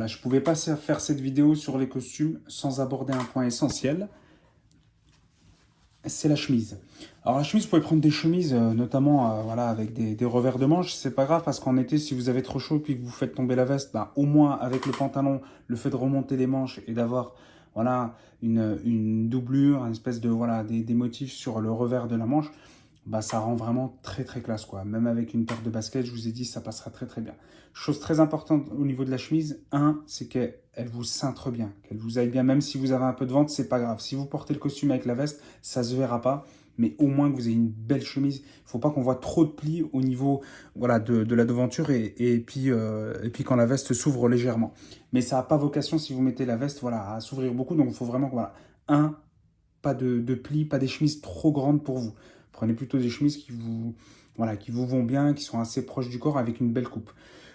je ne pouvais pas faire cette vidéo sur les costumes sans aborder un point essentiel, c'est la chemise. Alors la chemise, vous pouvez prendre des chemises, notamment voilà, avec des revers de manches, c'est pas grave parce qu'en été, si vous avez trop chaud puis que vous faites tomber la veste, bah, au moins avec le pantalon, le fait de remonter les manches et d'avoir voilà, une doublure, une espèce de voilà, des motifs sur le revers de la manche, bah, ça rend vraiment très très classe quoi. Même avec une paire de baskets, je vous ai dit, ça passera très très bien. Chose très importante au niveau de la chemise, c'est qu'elle vous cintre bien, qu'elle vous aille bien, même si vous avez un peu de ventre, c'est pas grave. Si vous portez le costume avec la veste, ça se verra pas, mais au moins que vous ayez une belle chemise. Il faut pas qu'on voit trop de plis au niveau voilà, de la devanture et puis quand la veste s'ouvre légèrement. Mais ça n'a pas vocation, si vous mettez la veste, voilà, à s'ouvrir beaucoup, donc il faut vraiment, voilà, pas de plis, pas des chemises trop grandes pour vous. Prenez plutôt des chemises voilà, qui vous vont bien, qui sont assez proches du corps avec une belle coupe.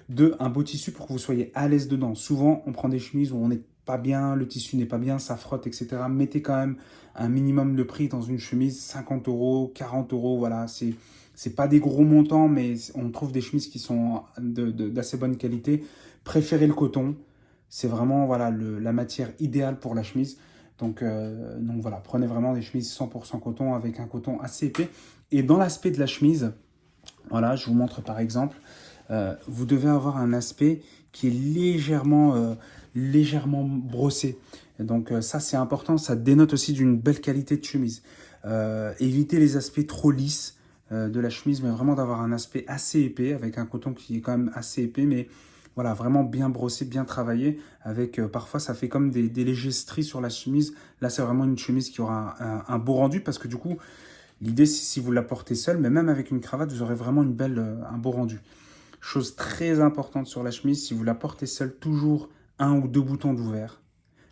Deux, un beau tissu pour que vous soyez à l'aise dedans. Souvent, on prend des chemises où on n'est pas bien, le tissu n'est pas bien, ça frotte, etc. Mettez quand même un minimum de prix dans une chemise, 50 euros, 40 euros, voilà. C'est pas des gros montants, mais on trouve des chemises qui sont d'assez bonne qualité. Préférez le coton. C'est vraiment voilà, la matière idéale pour la chemise. Donc voilà, prenez vraiment des chemises 100% coton avec un coton assez épais. Et dans l'aspect de la chemise, voilà, je vous montre par exemple, vous devez avoir un aspect qui est légèrement brossé. Ça c'est important, ça dénote aussi d'une belle qualité de chemise. Évitez les aspects trop lisses de la chemise, mais vraiment d'avoir un aspect assez épais, avec un coton qui est quand même assez épais, mais voilà, vraiment bien brossé, bien travaillé, avec parfois ça fait comme des légers stries sur la chemise. Là c'est vraiment une chemise qui aura un beau rendu, parce que du coup, l'idée c'est si vous la portez seule, mais même avec une cravate, vous aurez vraiment un beau rendu. Chose très importante sur la chemise, si vous la portez seule, toujours un ou deux boutons d'ouvert,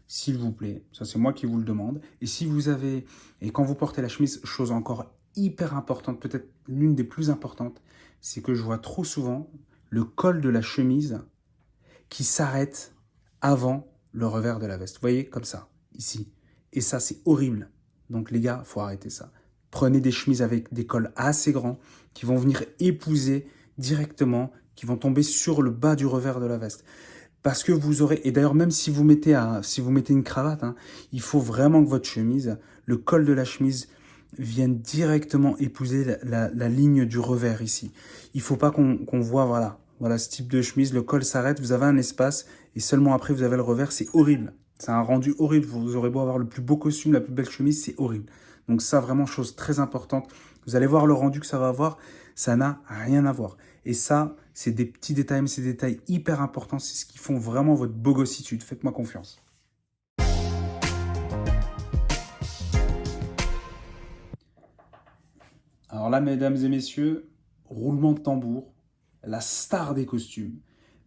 s'il vous plaît. Ça, c'est moi qui vous le demande. Et quand vous portez la chemise, chose encore hyper importante, peut-être l'une des plus importantes, c'est que je vois trop souvent le col de la chemise qui s'arrête avant le revers de la veste. Vous voyez, comme ça, ici. Et ça, c'est horrible. Donc les gars, faut arrêter ça. Prenez des chemises avec des cols assez grands qui vont venir épouser directement, qui vont tomber sur le bas du revers de la veste. Parce que vous aurez, et d'ailleurs même si vous mettez une cravate, hein, il faut vraiment que votre chemise, le col de la chemise vienne directement épouser la ligne du revers ici. Il faut pas qu'on voit, voilà ce type de chemise, le col s'arrête, vous avez un espace et seulement après vous avez le revers, c'est horrible. C'est un rendu horrible, vous aurez beau avoir le plus beau costume, la plus belle chemise, c'est horrible. Donc ça vraiment chose très importante, vous allez voir le rendu que ça va avoir, ça n'a rien à voir. Et ça, c'est des petits détails, mais c'est des détails hyper importants, c'est ce qui font vraiment votre beau gossitude, faites-moi confiance. Alors là, mesdames et messieurs, roulement de tambour, la star des costumes.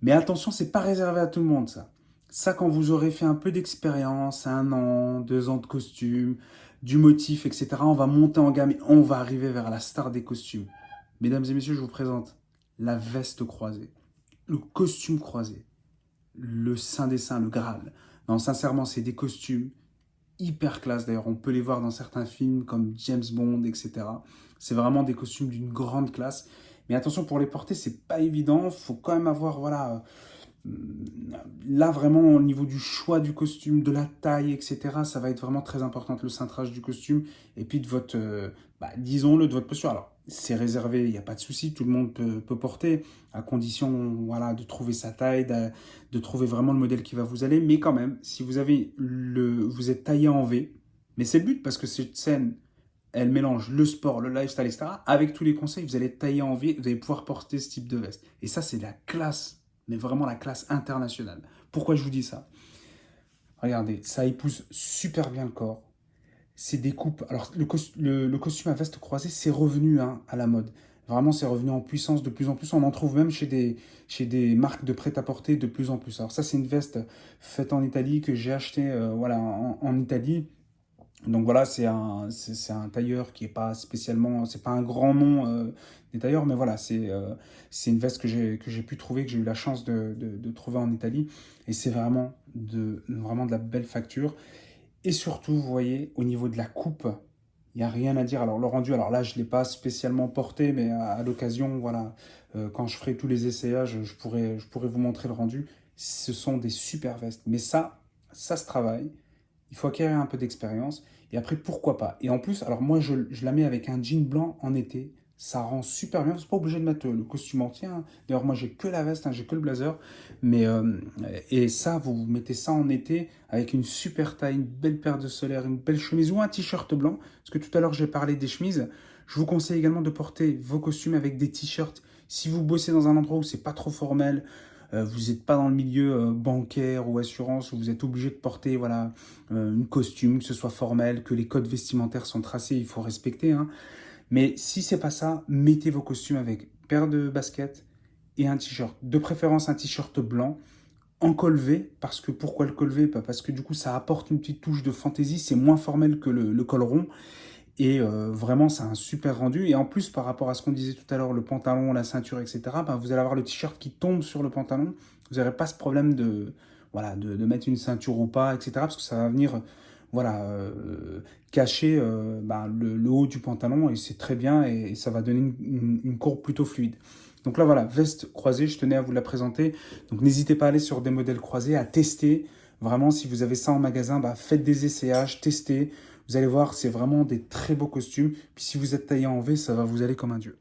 Mais attention, c'est pas réservé à tout le monde, ça. Ça, quand vous aurez fait un peu d'expérience, 1 an, 2 ans de costume, du motif, etc., on va monter en gamme et on va arriver vers la star des costumes. Mesdames et messieurs, je vous présente la veste croisée, le costume croisé, le Saint des Saints, le Graal. Non, sincèrement, c'est des costumes hyper classe. D'ailleurs, on peut les voir dans certains films comme James Bond, etc. C'est vraiment des costumes d'une grande classe. Mais attention, pour les porter, c'est pas évident. Faut quand même avoir, voilà, là vraiment au niveau du choix du costume, de la taille, etc. Ça va être vraiment très important, le cintrage du costume et puis de votre, disons-le, de votre posture. Alors, c'est réservé, il n'y a pas de souci, tout le monde peut porter, à condition voilà, de trouver sa taille, de trouver vraiment le modèle qui va vous aller. Mais quand même, si vous êtes taillé en V, mais c'est le but parce que cette scène, elle mélange le sport, le lifestyle, etc. Avec tous les conseils, vous allez être taillé en V, vous allez pouvoir porter ce type de veste. Et ça, c'est la classe, mais vraiment la classe internationale. Pourquoi je vous dis ça? Regardez, ça épouse super bien le corps. C'est des coupes. Alors, le costume à veste croisée, c'est revenu hein, à la mode. Vraiment, c'est revenu en puissance de plus en plus. On en trouve même chez des marques de prêt-à-porter de plus en plus. Alors ça, c'est une veste faite en Italie que j'ai achetée voilà, en Italie. Donc voilà, c'est un tailleur qui est pas spécialement, c'est pas un grand nom des tailleurs, mais voilà, c'est une veste que j'ai pu trouver, que j'ai eu la chance de trouver en Italie, et c'est vraiment de la belle facture. Et surtout, vous voyez, au niveau de la coupe, il n'y a rien à dire. Alors le rendu, alors là, je ne l'ai pas spécialement porté, mais à l'occasion, voilà, quand je ferai tous les essayages, je pourrais vous montrer le rendu. Ce sont des super vestes. Mais ça se travaille. Il faut acquérir un peu d'expérience. Et après, pourquoi pas. Et en plus, alors moi, je la mets avec un jean blanc en été. Ça rend super bien. C'est pas obligé de mettre le costume entier, hein. D'ailleurs, moi, j'ai que la veste, hein, j'ai que le blazer. Mais, et ça, vous mettez ça en été avec une super taille, une belle paire de solaire, une belle chemise ou un t-shirt blanc. Parce que tout à l'heure, j'ai parlé des chemises. Je vous conseille également de porter vos costumes avec des t-shirts. Si vous bossez dans un endroit où c'est pas trop formel, vous n'êtes pas dans le milieu bancaire ou assurance où vous êtes obligé de porter voilà, une costume, que ce soit formel, que les codes vestimentaires sont tracés, il faut respecter, hein. Mais si c'est pas ça, mettez vos costumes avec paire de baskets et un t-shirt. De préférence un t-shirt blanc en col V, parce que pourquoi le col V? Parce que du coup ça apporte une petite touche de fantaisie, c'est moins formel que le col rond. Et vraiment, c'est un super rendu. Et en plus, par rapport à ce qu'on disait tout à l'heure, le pantalon, la ceinture, etc., ben, vous allez avoir le t-shirt qui tombe sur le pantalon. Vous n'aurez pas ce problème voilà, de mettre une ceinture ou pas, etc., parce que ça va venir voilà, cacher ben, le haut du pantalon, et c'est très bien, et ça va donner une courbe plutôt fluide. Donc là, voilà, veste croisée, je tenais à vous la présenter. Donc n'hésitez pas à aller sur des modèles croisés, à tester. Vraiment, si vous avez ça en magasin, bah, faites des essayages, testez. Vous allez voir, c'est vraiment des très beaux costumes. Puis si vous êtes taillé en V, ça va vous aller comme un dieu.